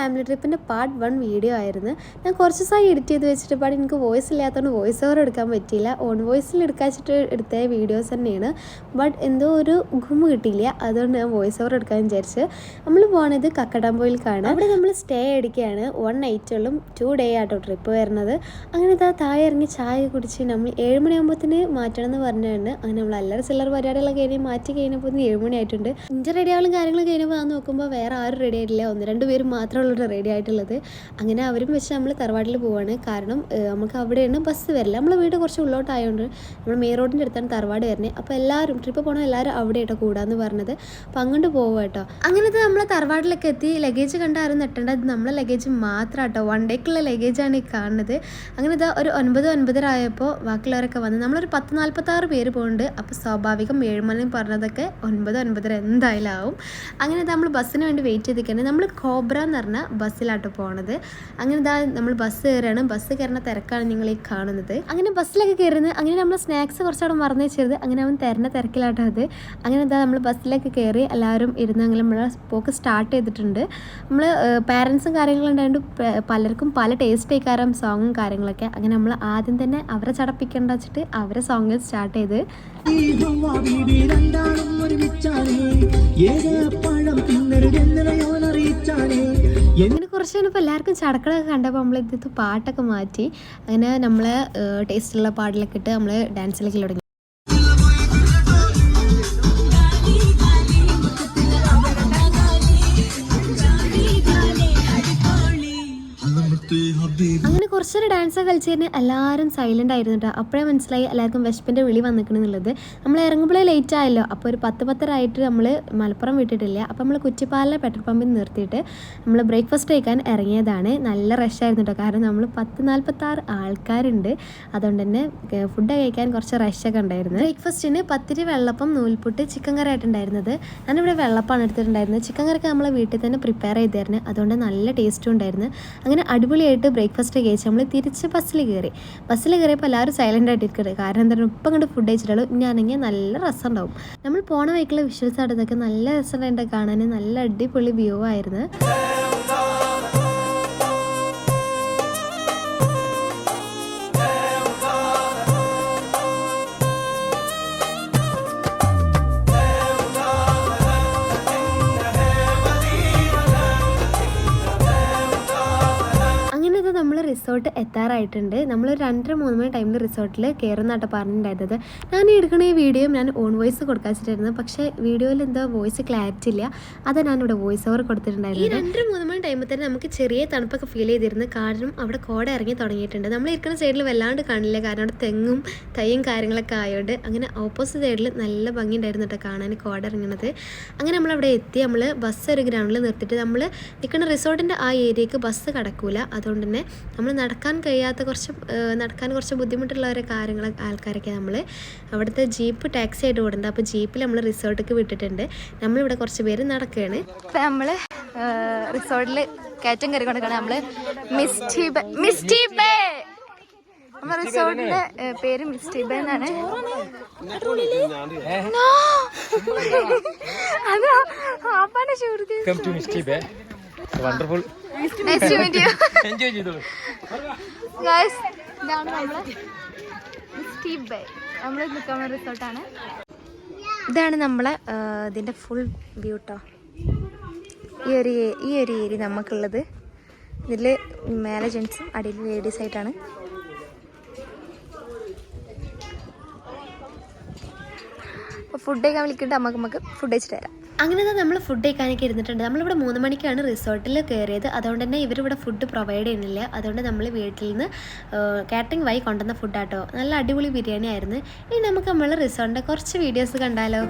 Family ട്രിപ്പിൻ്റെ part 1 video ആയിരുന്നു. ഞാൻ കുറച്ച് ദിവസമായി എഡിറ്റ് ചെയ്ത് വെച്ചിട്ട് പാട് എനിക്ക് വോയിസ് ഇല്ലാത്തതുകൊണ്ട് വോയിസ് ഓവർ എടുക്കാൻ പറ്റിയില്ല. ഓൺ വോയിസിൽ എടുക്കാച്ചിട്ട് എടുത്ത വീഡിയോസ് തന്നെയാണ്. ബട്ട് എന്തോ ഒരു ഗുമ്മ് കിട്ടിയില്ല, അതുകൊണ്ട് ഞാൻ വോയിസ് ഓവർ എടുക്കാൻ വിചാരിച്ച്. നമ്മൾ പോകുന്നത് കക്കടാമ്പൊയിലേക്കാണ്. അവിടെ നമ്മൾ സ്റ്റേ അടിക്കുകയാണ്. 1 നൈറ്റുള്ളും 2 ഡേ ആട്ടോ ട്രിപ്പ് വരുന്നത്. അങ്ങനെ ഇതാ താഴെ ഇറങ്ങി ചായ കുടിച്ച് നമ്മൾ 7 മണിയാകുമ്പോഴത്തേന് മാറ്റണം എന്ന് പറഞ്ഞിട്ടുണ്ട്. അങ്ങനെ നമ്മൾ എല്ലാവരും ചില്ലറ പരിപാടികളൊക്കെ കഴിഞ്ഞ് മാറ്റി കഴിഞ്ഞപ്പോൾ 7 മണി ആയിട്ടുണ്ട്. ഇഞ്ച റെഡിയാവലും കാര്യങ്ങളും കഴിഞ്ഞപ്പോൾ അത് നോക്കുമ്പോൾ വേറെ ആരും റെഡി ആയിട്ടില്ല. 1-2 പേര് മാത്രമുള്ള റെഡി ആയിട്ടുള്ളത്. അങ്ങനെ അവരും വെച്ച് നമ്മൾ തറവാട്ടിൽ പോവാണ്. കാരണം നമുക്ക് അവിടെയാണ് ബസ് വരില്ല. നമ്മളെ വീട് കുറച്ച് ഉള്ളോട്ടായതുകൊണ്ട് നമ്മൾ മെയിൻ റോഡിൻ്റെ അടുത്താണ് തറവാട് വരുന്നത്. അപ്പോൾ എല്ലാവരും ട്രിപ്പ് പോകണം എല്ലാവരും അവിടെ ആയിട്ടോ കൂടാന്ന് പറഞ്ഞത്. അപ്പോൾ അങ്ങോട്ട് പോകുക കേട്ടോ. അങ്ങനത്തെ നമ്മൾ തറവാട്ടിലൊക്കെ എത്തി. ലഗേജ് കണ്ട ആരും നെട്ടേണ്ടത് നമ്മളെ ലഗേജ് മാത്രം കേട്ടോ. 1 ഡേക്കുള്ള ലഗേജാണ് ഈ കാണുന്നത്. അങ്ങനെ ഇതാ ഒരു 9-9:30 ആയപ്പോൾ ബാക്കിയുള്ളവരൊക്കെ വന്ന് നമ്മളൊരു 10-46 പേര് പോകുന്നുണ്ട്. അപ്പോൾ സ്വാഭാവികം 7 മണി പറഞ്ഞതൊക്കെ 9-9:30 എന്തായാലും ആവും. അങ്ങനെ നമ്മൾ ബസ്സിന് വേണ്ടി വെയിറ്റ് ചെയ്തിരിക്കുന്നത്. നമ്മൾ കോബ്ര എന്ന് പറഞ്ഞ ബസ്സിലാട്ടോ പോണത്. അങ്ങനെ ഇതാ നമ്മൾ ബസ് കയറുകയാണ്. ബസ് കയറുന്ന തിരക്കാണ് നിങ്ങൾ ഈ കാണുന്നത്. അങ്ങനെ ബസ്സിലൊക്കെ കയറുന്നത്. അങ്ങനെ നമ്മൾ സ്നാക്സ് കുറച്ചവിടെ മറന്നു വെച്ചത്. അങ്ങനെ അവൻ തരുന്ന തിരക്കിലാട്ടോ അത്. അങ്ങനെ ഇതാ നമ്മൾ ബസ്സിലേക്ക് കയറി എല്ലാവരും ഇരുന്ന് അങ്ങനെ നമ്മളെ പോക്ക് സ്റ്റാർട്ട് ചെയ്തിട്ടുണ്ട്. നമ്മൾ പാരൻസും കാര്യങ്ങളുണ്ടായതുകൊണ്ട് പലർക്കും പല ടേസ്റ്റ് ആയിക്കാരം സോങ്ങും കാര്യങ്ങളൊക്കെ. അങ്ങനെ നമ്മൾ ആദ്യം തന്നെ അവരെ ചടപ്പിക്കേണ്ട വെച്ചിട്ട് അവരെ സോങ്ങിൽ സ്റ്റാർട്ട് ചെയ്ത് അങ്ങനെ കുറച്ച് കഴിഞ്ഞപ്പോൾ എല്ലാവർക്കും ചടക്കടൊക്കെ കണ്ടപ്പോൾ നമ്മൾ ഇത് പാട്ടൊക്കെ മാറ്റി അങ്ങനെ നമ്മൾ ടേസ്റ്റുള്ള പാട്ടിലൊക്കെ ഇട്ട് നമ്മൾ ഡാൻസിലേക്ക് തുടങ്ങി. അങ്ങനെ കുറച്ചൊരു ഡാൻസൊക്കെ കളിച്ച് കഴിഞ്ഞാൽ എല്ലാവരും സൈലൻ്റ് ആയിരുന്നു കേട്ടോ. അപ്പോഴേ മനസ്സിലായി എല്ലാവർക്കും വിശപ്പിൻ്റെ വിളി വന്നിക്കണമെന്നുള്ളത്. നമ്മൾ ഇറങ്ങുമ്പോഴേ ലേറ്റ് ആയല്ലോ. അപ്പോൾ ഒരു 10-10:30 ആയിട്ട് നമ്മൾ മലപ്പുറം വിട്ടിട്ടില്ല. അപ്പോൾ നമ്മൾ കുറ്റിപ്പാലിലെ പെട്രോൾ പമ്പിൽ നിർത്തിയിട്ട് നമ്മൾ ബ്രേക്ക്ഫാസ്റ്റ് കഴിക്കാൻ ഇറങ്ങിയതാണ്. നല്ല റഷായിരുന്നു കേട്ടോ. കാരണം നമ്മൾ 10-46 ആൾക്കാരുണ്ട്. അതുകൊണ്ട് തന്നെ ഫുഡ് കഴിക്കാൻ കുറച്ച് റഷൊക്കെ ഉണ്ടായിരുന്നു. ബ്രേക്ക്ഫാസ്റ്റിന് പത്തിരി, വെള്ളപ്പം, നൂൽപുട്ട്, ചിക്കൻ കറി ആയിട്ടുണ്ടായിരുന്നത്. ഞാനിവിടെ വെള്ളപ്പാണ് എടുത്തിട്ടുണ്ടായിരുന്നത്. ചിക്കൻ കറിയൊക്കെ നമ്മളെ വീട്ടിൽ തന്നെ പ്രിപ്പയർ ചെയ്തായിരുന്നു. അതുകൊണ്ട് നല്ല ടേസ്റ്റും ഉണ്ടായിരുന്നു. അങ്ങനെ അടിപൊളിയായിട്ട് ബ്രേക്ക്ഫാസ്റ്റ് കഴിച്ച് നമ്മൾ തിരിച്ച് ബസ്സിൽ കയറിയപ്പോൾ എല്ലാവരും സൈലൻ്റ് ആയിട്ടിരിക്കുന്നത്. കാരണം എന്താണ് ഇപ്പം കണ്ട് ഫുഡ് കഴിച്ചിട്ടുള്ളൂ. ഇനിയാണെങ്കിൽ നല്ല രസം ഉണ്ടാവും. നമ്മൾ പോണ വഴിക്കുള്ള വിഷ്വൽസ് ആയിട്ടൊക്കെ നല്ല രസമുണ്ടായിട്ട് കാണാൻ. നല്ല അടിപൊളി വ്യൂ ആയിരുന്നു. നമ്മൾ റിസോർട്ട് എത്താറായിട്ടുണ്ട്. നമ്മൾ 2-3 മണി ടൈമിൽ റിസോർട്ടിൽ കയറുന്നാട്ടോ പറഞ്ഞിട്ടുണ്ടായിരുന്നത്. ഞാൻ എടുക്കുന്ന ഈ വീഡിയോ ഞാൻ ഓൺ വോയിസ് കൊടുക്കാച്ചിട്ടായിരുന്നു. പക്ഷേ വീഡിയോയിൽ എന്തോ വോയിസ് ക്ലാരിറ്റി ഇല്ല. അതാണ് ഞാനിവിടെ വോയിസ് ഓവർ കൊടുത്തിട്ടുണ്ടായിരുന്നു. ഈ 2-3 മണി ടൈമിൽ തന്നെ നമുക്ക് ചെറിയ തണുപ്പൊക്കെ ഫീൽ ചെയ്തിരുന്നു. കാരണം അവിടെ കോട ഇറങ്ങി തുടങ്ങിയിട്ടുണ്ട്. നമ്മൾ ഇരിക്കുന്ന സൈഡിൽ വല്ലാണ്ട് കാണില്ല. കാരണം അവിടെ തെങ്ങും തയ്യും കാര്യങ്ങളൊക്കെ ആയതുകൊണ്ട്. അങ്ങനെ ഓപ്പോസിറ്റ് സൈഡിൽ നല്ല ഭംഗി ഉണ്ടായിരുന്നു കേട്ടോ കാണാൻ കോട ഇറങ്ങുന്നത്. അങ്ങനെ നമ്മളവിടെ എത്തി. നമ്മൾ ബസ് ഒരു ഗ്രൗണ്ടിൽ നിർത്തിയിട്ട് നമ്മൾ നിൽക്കുന്ന റിസോർട്ടിൻ്റെ ആ ഏരിയക്ക് ബസ് കടക്കൂല. അതുകൊണ്ട് തന്നെ നമ്മൾ നടക്കാൻ കുറച്ച് ബുദ്ധിമുട്ടുള്ളവരെ ആൾക്കാരൊക്കെ നമ്മൾ അവിടുത്തെ ജീപ്പ് ടാക്സി ആയിട്ട് ഓടുന്നുണ്ട്. അപ്പോൾ ജീപ്പിൽ നമ്മൾ റിസോർട്ടിലേക്ക് വിട്ടിട്ടുണ്ട്. നമ്മളിവിടെ കുറച്ച് പേര് നടക്കുകയാണ്. ഇപ്പം നമ്മൾ റിസോർട്ടിൽ കയറ്റം കയറി കൊണ്ടിരിക്കുകയാണ്. നമ്മൾ മിസ്റ്റി ബേ നമ്മുടെ റിസോർട്ടിൻ്റെ പേര് മിസ്റ്റി ബേ എന്നാണ്. Wonderful. Nice to meet you. Enjoy ചെയ്തോളൂ. Guys, ഇതാണ് നമ്മളെ മിസ്റ്റി ബേ. നമ്മൾ നിൽക്കുന്ന റിസോർട്ടാണ്. ഇതാണ് നമ്മളെ ഇതിൻ്റെ ഫുൾ വ്യൂ കേട്ടോ. ഈ ഒരു ഏരിയ നമുക്കുള്ളത്. ഇതിൽ മേലെ ജെൻസും അടിയിൽ ലേഡീസ് ആയിട്ടാണ്. അപ്പോൾ ഫുഡ് കഴിക്കാൻ വിളിക്കുന്നുണ്ട്. നമുക്ക് ഫുഡ് കഴിച്ചിട്ട് തരാം. അങ്ങനെ നമ്മൾ ഫുഡ് കഴിക്കാനൊക്കെ ഇരുന്നിട്ടുണ്ട്. നമ്മളിവിടെ 3 മണിക്കാണ് റിസോർട്ടിൽ കയറിയത്. അതുകൊണ്ട് തന്നെ ഇവരിവിടെ ഫുഡ് പ്രൊവൈഡ് ചെയ്യുന്നില്ല. അതുകൊണ്ട് നമ്മൾ വീട്ടിൽ നിന്ന് കാറ്ററിംഗ് വഴി കൊണ്ടുവന്ന ഫുഡാട്ടോ. നല്ല അടിപൊളി ബിരിയാണി ആയിരുന്നു. ഇനി നമുക്ക് നമ്മൾ റിസോർട്ടിൻ്റെ കുറച്ച് വീഡിയോസ് കണ്ടാലോ.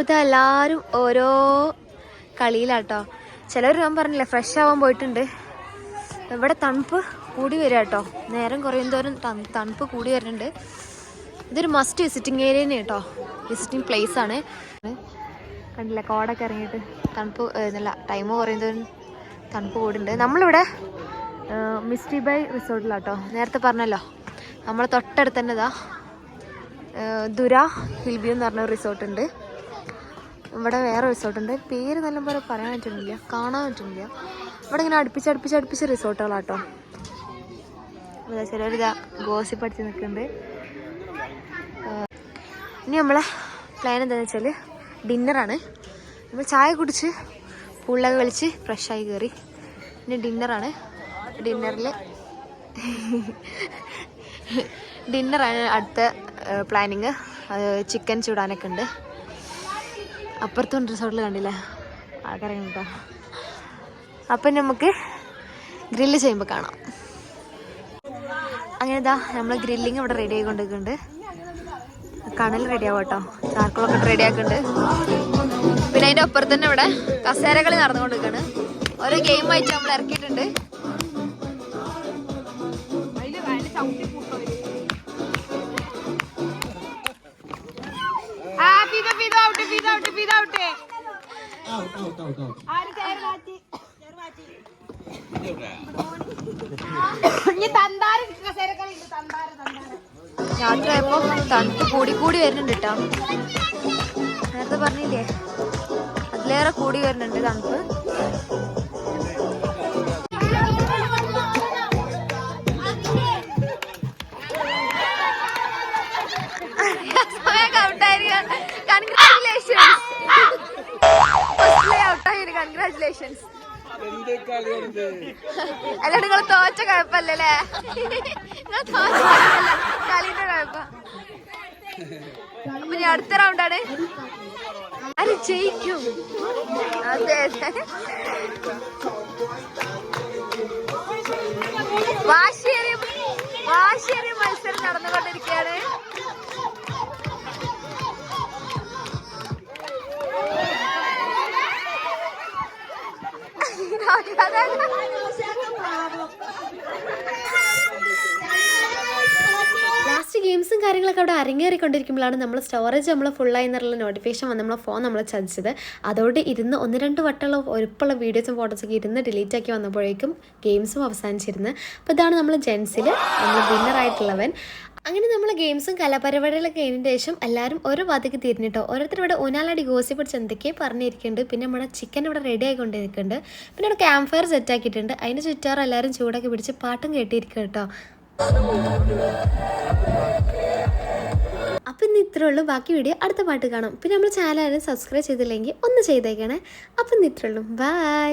ഇപ്പോഴത്തെ എല്ലാവരും ഓരോ കളിയിലാട്ടോ. ചിലർ ഞാൻ പറഞ്ഞില്ലേ ഫ്രഷ് ആവാൻ പോയിട്ടുണ്ട്. ഇവിടെ തണുപ്പ് കൂടി വരിക കേട്ടോ, നേരം കുറയും തോറും തണുപ്പ് കൂടി വരുന്നുണ്ട്. ഇതൊരു മസ്റ്റ് വിസിറ്റിംഗ് ഏരിയ തന്നെ കേട്ടോ, വിസിറ്റിംഗ് പ്ലേസ് ആണ്. കണ്ടില്ല കോടൊക്കെ ഇറങ്ങിയിട്ട് തണുപ്പ് എന്നല്ല, ടൈം കുറയും തോറും തണുപ്പ് കൂടുന്നുണ്ട്. നമ്മളിവിടെ മിസ്റ്റി ബൈ റിസോർട്ടിലാട്ടോ, നേരത്തെ പറഞ്ഞല്ലോ നമ്മൾ തൊട്ടടുത്ത് തന്നെ ഇതാ ദുര ഹിൽ വ്യൂ എന്ന് പറഞ്ഞ റിസോർട്ടുണ്ട്. ഇവിടെ വേറെ റിസോർട്ടുണ്ട്, പേര് നല്ലപോലെ പറയാൻ പറ്റുന്നില്ല, കാണാൻ പറ്റുന്നില്ല. ഇവിടെ ഇങ്ങനെ അടുപ്പിച്ച് റിസോർട്ടുകളാട്ടോ. ചിലരിതാ ഗോസിപ്പ് പഠിച്ച് നിൽക്കുന്നുണ്ട്. ഇനി നമ്മളെ പ്ലാൻ എന്താണെന്ന് വെച്ചാൽ ഡിന്നറാണ്. നമ്മൾ ചായ കുടിച്ച് പൂളിലൊക്കെ കളിച്ച് ഫ്രഷായി കയറി ഇനി ഡിന്നറാണ്. ഡിന്നറാണ് അടുത്ത പ്ലാനിങ്. ചിക്കൻ ചൂടാനൊക്കെ ഉണ്ട്. അപ്പുറത്തും റിസോർട്ടിൽ കണ്ടില്ലേ ആൾക്കാരൊക്കെ കേട്ടോ. അപ്പം നമുക്ക് ഗ്രില്ല് ചെയ്യുമ്പോൾ കാണാം. അങ്ങനെ ഇതാ നമ്മൾ ഗ്രില്ലിങ് ഇവിടെ റെഡി ആയിക്കൊണ്ടിരിക്കുന്നുണ്ട്. കണൽ റെഡി ആവും കേട്ടോ, ചാർക്കോളൊക്കെ റെഡി ആക്കുന്നുണ്ട്. പിന്നെ അതിൻ്റെ അപ്പുറത്ത് തന്നെ ഇവിടെ കസേരകളി നടന്നുകൊണ്ടിരിക്കുകയാണ്. ഓരോ ഗെയിമായിട്ട് നമ്മൾ ഇറക്കിയിട്ടുണ്ട്. രാത്രിയായപ്പോ തണുപ്പ് കൂടി വരുന്നുണ്ട് കേട്ടോ. നേരത്തെ പറഞ്ഞില്ലേ അതിലേറെ കൂടി വരുന്നുണ്ട് തണുപ്പ്. കൺഗ്രാറ്റുലേഷൻസ്. അല്ല നിങ്ങൾ തോറ്റ കുഴപ്പല്ലേ, കളിന്റെ കുഴപ്പ. അപ്പൊ ഞാൻ അടുത്ത റൗണ്ടാണ്. ആര് ജയിക്കും? അതെ വാശിയേറിയ മത്സരം നടന്നുകൊണ്ടിരിക്കുകയാണ്. ലാസ്റ്റ് ഗെയിംസും കാര്യങ്ങളൊക്കെ അവിടെ അരങ്ങേറിക്കൊണ്ടിരിക്കുമ്പോഴാണ് നമ്മൾ സ്റ്റോറേജ് നമ്മൾ ഫുള്ളായി എന്നുള്ള നോട്ടിഫിക്കേഷൻ വന്ന് നമ്മളെ ഫോൺ നമ്മൾ ചതിച്ചത്. അതോടെ ഇരുന്ന് 1-2 വട്ടമുള്ള ഒരുപ്പുള്ള വീഡിയോസും ഫോട്ടോസൊക്കെ ഇരുന്ന് ഡിലീറ്റ് ആക്കി വന്നപ്പോഴേക്കും ഗെയിംസും അവസാനിച്ചിരുന്നു. അപ്പോൾ ഇതാണ് നമ്മൾ ജെൻസിൽ നമ്മൾ വിന്നറായിട്ടുള്ളവൻ. അങ്ങനെ നമ്മൾ ഗെയിംസും കലാപരിപാടികളൊക്കെ കഴിഞ്ഞതിന് ശേഷം എല്ലാവരും ഓരോ ഭാഗത്തേക്ക് തിരിഞ്ഞിട്ടോ. ഓരോരുത്തർ ഇവിടെ ഊനാലടി ഗോസിപ്പ് പിടിച്ച് എന്തൊക്കെയോ പറഞ്ഞിരിക്കുന്നുണ്ട്. പിന്നെ നമ്മുടെ ചിക്കൻ ഇവിടെ റെഡി ആയിക്കൊണ്ടിരിക്കുന്നുണ്ട്. പിന്നെ ഇവിടെ ക്യാമ്പ് ഫയർ സെറ്റ് ആക്കിയിട്ടുണ്ട്. അതിന് ചുറ്റാറ് എല്ലാവരും ചൂടൊക്കെ പിടിച്ച് പാട്ടും കേട്ടിരിക്കും കേട്ടോ. അപ്പം ഇന്ന് ഇത്രേ ഉള്ളൂ. ബാക്കി വീഡിയോ അടുത്ത പാട്ട് കാണാം. പിന്നെ നമ്മൾ ചാനൽ സബ്സ്ക്രൈബ് ചെയ്തില്ലെങ്കിൽ ഒന്ന് ചെയ്തേക്കണേ. അപ്പം ഇന്ന് ഇത്രേ ഉള്ളൂ. ബൈ.